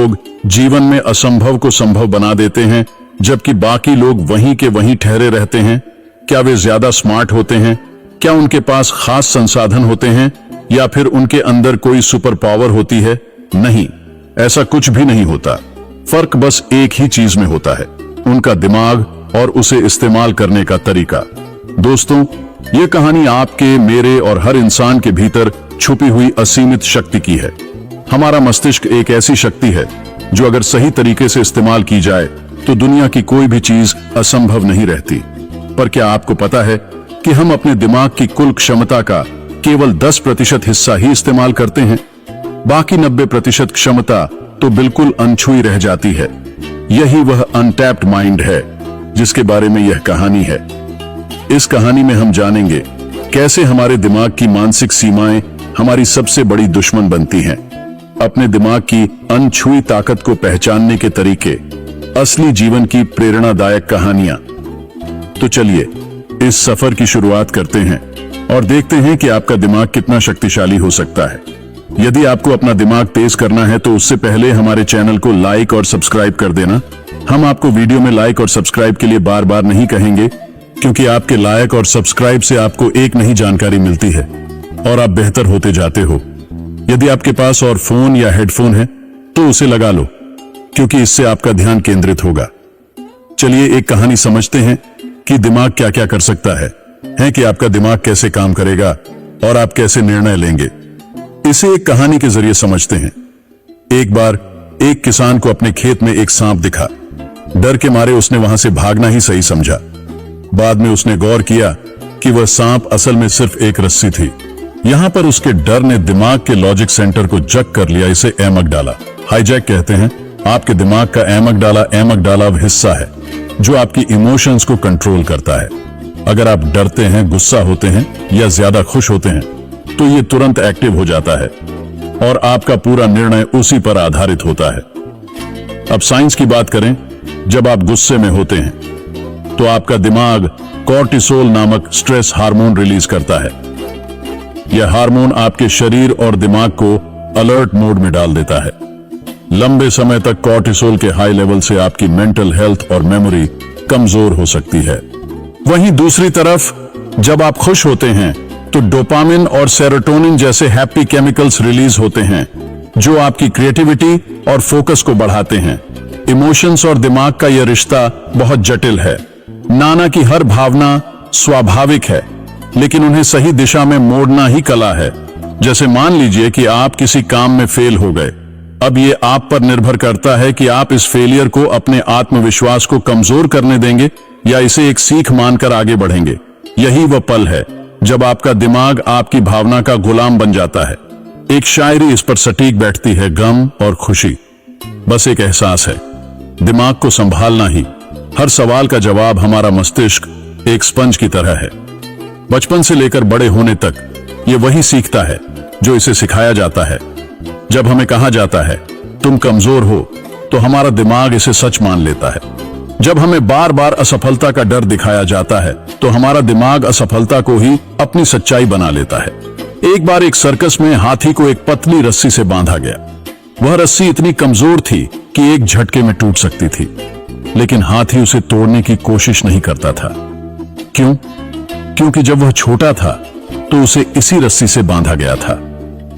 लोग जीवन में असंभव को संभव बना देते हैं, जबकि बाकी लोग वहीं के वहीं ठहरे रहते हैं? क्या वे ज्यादा स्मार्ट होते हैं? क्या उनके पास खास संसाधन होते हैं, या फिर उनके अंदर कोई सुपर पावर होती है? नहीं, ऐसा कुछ भी नहीं होता। फर्क बस एक ही चीज में होता है, उनका दिमाग और उसे इस्तेमाल करने का तरीका। दोस्तों, ये कहानी आपके, मेरे और हर इंसान के भीतर छुपी हुई असीमित शक्ति की है। हमारा मस्तिष्क एक ऐसी शक्ति है जो अगर सही तरीके से इस्तेमाल की जाए तो दुनिया की कोई भी चीज असंभव नहीं रहती। पर क्या आपको पता है कि हम अपने दिमाग की कुल क्षमता का केवल 10% हिस्सा ही इस्तेमाल करते हैं? बाकी 90% क्षमता तो बिल्कुल अनछुई रह जाती है। यही वह अनटैप्ड माइंड है जिसके बारे में यह कहानी है। इस कहानी में हम जानेंगे कैसे हमारे दिमाग की मानसिक सीमाएं हमारी सबसे बड़ी दुश्मन बनती हैं, अपने दिमाग की अनछुई ताकत को पहचानने के तरीके, असली जीवन की प्रेरणादायक कहानियां। तो चलिए इस सफर की शुरुआत करते हैं और देखते हैं कि आपका दिमाग कितना शक्तिशाली हो सकता है। यदि आपको अपना दिमाग तेज करना है तो उससे पहले हमारे चैनल को लाइक और सब्सक्राइब कर देना। हम आपको वीडियो में लाइक और सब्सक्राइब के लिए बार बार नहीं कहेंगे, क्योंकि आपके लाइक और सब्सक्राइब से आपको एक नई जानकारी मिलती है और आप बेहतर होते जाते हो। यदि आपके पास और फोन या हेडफोन है तो उसे लगा लो, क्योंकि इससे आपका ध्यान केंद्रित होगा। चलिए एक कहानी समझते हैं कि दिमाग क्या क्या कर सकता है कि आपका दिमाग कैसे काम करेगा और आप कैसे निर्णय लेंगे। इसे एक कहानी के जरिए समझते हैं। एक बार एक किसान को अपने खेत में एक सांप दिखा। डर के मारे उसने वहां से भागना ही सही समझा। बाद में उसने गौर किया कि वह सांप असल में सिर्फ एक रस्सी थी। यहां पर उसके डर ने दिमाग के लॉजिक सेंटर को जक कर लिया, इसे एमगडाला, हाईजैक कहते हैं। आपके दिमाग का एमगडाला हिस्सा है जो आपकी इमोशंस को कंट्रोल करता है। अगर आप डरते हैं, गुस्सा होते हैं या ज्यादा खुश होते हैं तो ये तुरंत एक्टिव हो जाता है और आपका पूरा निर्णय उसी पर आधारित होता है। अब साइंस की बात करें, जब आप गुस्से में होते हैं तो आपका दिमाग कॉर्टिसोल नामक स्ट्रेस हार्मोन रिलीज करता है। यह हार्मोन आपके शरीर और दिमाग को अलर्ट मोड में डाल देता है। लंबे समय तक कॉर्टिसोल के हाई लेवल से आपकी मेंटल हेल्थ और मेमोरी कमजोर हो सकती है। वहीं दूसरी तरफ जब आप खुश होते हैं तो डोपामिन और सेरोटोनिन जैसे हैप्पी केमिकल्स रिलीज होते हैं जो आपकी क्रिएटिविटी और फोकस को बढ़ाते हैं। इमोशंस और दिमाग का यह रिश्ता बहुत जटिल है। नाना की हर भावना स्वाभाविक है, लेकिन उन्हें सही दिशा में मोड़ना ही कला है। जैसे मान लीजिए कि आप किसी काम में फेल हो गए। अब ये आप पर निर्भर करता है कि आप इस फेलियर को अपने आत्मविश्वास को कमजोर करने देंगे या इसे एक सीख मानकर आगे बढ़ेंगे। यही वह पल है जब आपका दिमाग आपकी भावना का गुलाम बन जाता है। एक शायरी इस पर सटीक बैठती है, गम और खुशी बस एक एहसास है। दिमाग को संभालना ही हर सवाल का जवाब। हमारा मस्तिष्क एक स्पंज की तरह है। बचपन से लेकर बड़े होने तक ये वही सीखता है जो इसे सिखाया जाता है। जब हमें कहा जाता है तुम कमजोर हो, तो हमारा दिमाग इसे सच मान लेता है। जब हमें बार बार असफलता का डर दिखाया जाता है तो हमारा दिमाग असफलता को ही अपनी सच्चाई बना लेता है। एक बार एक सर्कस में हाथी को एक पतली रस्सी से बांधा गया। वह रस्सी इतनी कमजोर थी कि एक झटके में टूट सकती थी, लेकिन हाथी उसे तोड़ने की कोशिश नहीं करता था। क्यों? क्योंकि जब वह छोटा था तो उसे इसी रस्सी से बांधा गया था।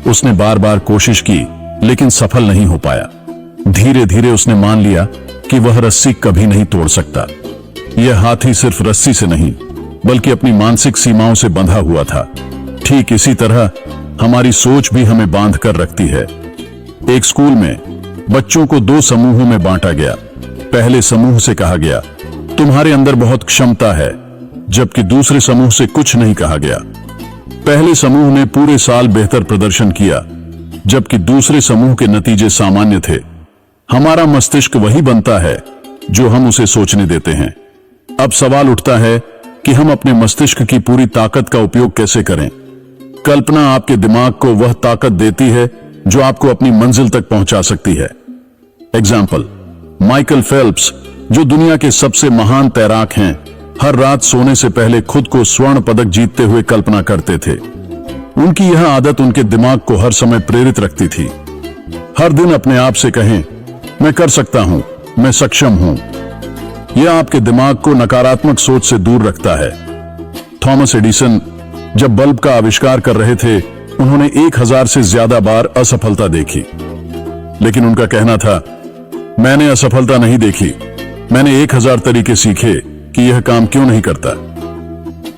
उसने बार बार कोशिश की, लेकिन सफल नहीं हो पाया। धीरे धीरे उसने मान लिया कि वह रस्सी कभी नहीं तोड़ सकता। यह हाथी सिर्फ रस्सी से नहीं, बल्कि अपनी मानसिक सीमाओं से बंधा हुआ था। ठीक इसी तरह हमारी सोच भी हमें बांध कर रखती है। एक स्कूल में बच्चों को 2 समूहों में बांटा गया। पहले समूह से कहा गया तुम्हारे अंदर बहुत क्षमता है, जबकि दूसरे समूह से कुछ नहीं कहा गया। पहले समूह ने पूरे साल बेहतर प्रदर्शन किया, जबकि दूसरे समूह के नतीजे सामान्य थे। हमारा मस्तिष्क वही बनता है जो हम उसे सोचने देते हैं। अब सवाल उठता है कि हम अपने मस्तिष्क की पूरी ताकत का उपयोग कैसे करें। कल्पना आपके दिमाग को वह ताकत देती है जो आपको अपनी मंजिल तक पहुंचा सकती है। एग्जाम्पल, माइकल फेल्प्स, जो दुनिया के सबसे महान तैराक हैं, हर रात सोने से पहले खुद को स्वर्ण पदक जीतते हुए कल्पना करते थे। उनकी यह आदत उनके दिमाग को हर समय प्रेरित रखती थी। हर दिन अपने आप से कहें मैं कर सकता हूं, मैं सक्षम हूं। यह आपके दिमाग को नकारात्मक सोच से दूर रखता है। थॉमस एडिसन जब बल्ब का आविष्कार कर रहे थे, उन्होंने 1000 से ज्यादा बार असफलता देखी, लेकिन उनका कहना था, मैंने असफलता नहीं देखी, मैंने 1000 तरीके सीखे कि यह काम क्यों नहीं करता।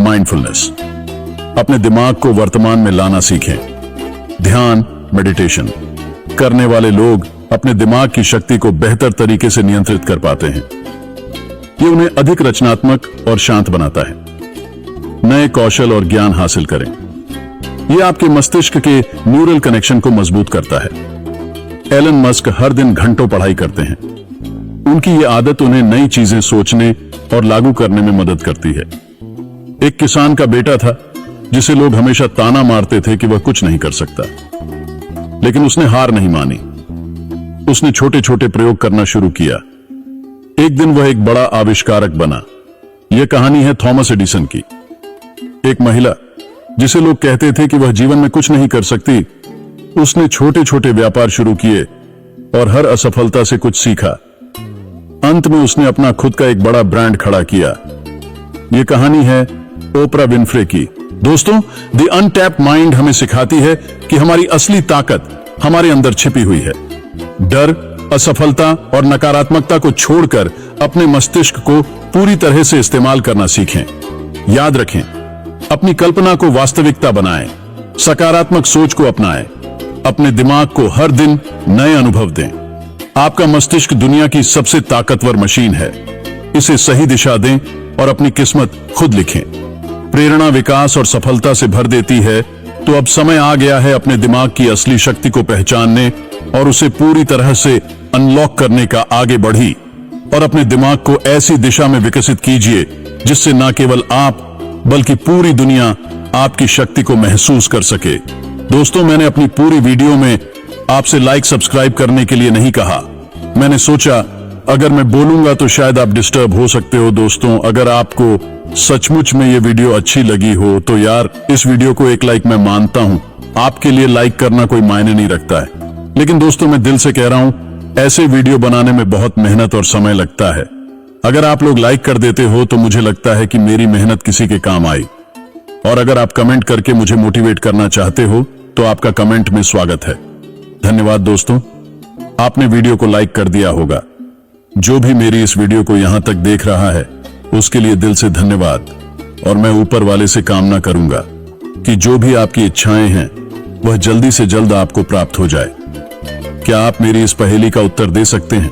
माइंडफुलनेस, अपने दिमाग को वर्तमान में लाना सीखें। ध्यान, मेडिटेशन करने वाले लोग अपने दिमाग की शक्ति को बेहतर तरीके से नियंत्रित कर पाते हैं। यह उन्हें अधिक रचनात्मक और शांत बनाता है। नए कौशल और ज्ञान हासिल करें। यह आपके मस्तिष्क के न्यूरल कनेक्शन को मजबूत करता है। एलन मस्क हर दिन घंटों पढ़ाई करते हैं। उनकी यह आदत उन्हें नई चीजें सोचने और लागू करने में मदद करती है। एक किसान का बेटा था जिसे लोग हमेशा ताना मारते थे कि वह कुछ नहीं कर सकता, लेकिन उसने हार नहीं मानी। उसने छोटे छोटे प्रयोग करना शुरू किया। एक दिन वह एक बड़ा आविष्कारक बना। यह कहानी है थॉमस एडिसन की। एक महिला जिसे लोग कहते थे कि वह जीवन में कुछ नहीं कर सकती, उसने छोटे छोटे व्यापार शुरू किए और हर असफलता से कुछ सीखा। अंत में उसने अपना खुद का एक बड़ा ब्रांड खड़ा किया। यह कहानी है ओपरा विनफ्रे की। दोस्तों, द अनटैप्ड माइंड हमें सिखाती है कि हमारी असली ताकत हमारे अंदर छिपी हुई है। डर, असफलता और नकारात्मकता को छोड़कर अपने मस्तिष्क को पूरी तरह से इस्तेमाल करना सीखें। याद रखें, अपनी कल्पना को वास्तविकता बनाएं, सकारात्मक सोच को अपनाएं, अपने दिमाग को हर दिन नए अनुभव दें। आपका मस्तिष्क दुनिया की सबसे ताकतवर मशीन है। इसे सही दिशा दें और अपनी किस्मत खुद लिखें। प्रेरणा विकास और सफलता से भर देती है, तो अब समय आ गया है अपने दिमाग की असली शक्ति को पहचानने और उसे पूरी तरह से अनलॉक करने का। आगे बढ़ी और अपने दिमाग को ऐसी दिशा में विकसित कीजिए जिससे न केवल आप बल्कि पूरी दुनिया आपकी शक्ति को महसूस कर सके। दोस्तों, मैंने अपनी पूरी वीडियो में आपसे लाइक सब्सक्राइब करने के लिए नहीं कहा। मैंने सोचा अगर मैं बोलूंगा तो शायद आप डिस्टर्ब हो सकते हो। दोस्तों, अगर आपको सचमुच में ये वीडियो अच्छी लगी हो तो यार इस वीडियो को एक लाइक मैं मानता हूं। आपके लिए लाइक करना कोई मायने नहीं रखता है, लेकिन दोस्तों मैं दिल से कह रहा हूं, ऐसे वीडियो बनाने में बहुत मेहनत और समय लगता है। अगर आप लोग लाइक कर देते हो तो मुझे लगता है कि मेरी मेहनत किसी के काम आई। और अगर आप कमेंट करके मुझे मोटिवेट करना चाहते हो तो आपका कमेंट में स्वागत है। धन्यवाद दोस्तों, आपने वीडियो को लाइक कर दिया होगा। जो भी मेरी इस वीडियो को यहां तक देख रहा है उसके लिए दिल से धन्यवाद। और मैं ऊपर वाले से कामना करूंगा कि जो भी आपकी इच्छाएं हैं वह जल्दी से जल्द आपको प्राप्त हो जाए। क्या आप मेरी इस पहेली का उत्तर दे सकते हैं?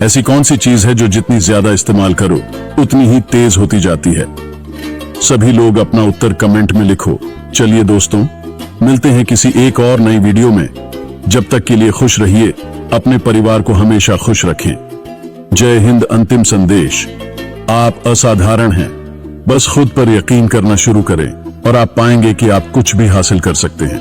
ऐसी कौन सी चीज है जो जितनी ज्यादा इस्तेमाल करो उतनी ही तेज होती जाती है? सभी लोग अपना उत्तर कमेंट में लिखो। चलिए दोस्तों, मिलते हैं किसी एक और नई वीडियो में। जब तक के लिए खुश रहिए, अपने परिवार को हमेशा खुश रखें। जय हिंद। अंतिम संदेश, आप असाधारण हैं। बस खुद पर यकीन करना शुरू करें और आप पाएंगे कि आप कुछ भी हासिल कर सकते हैं।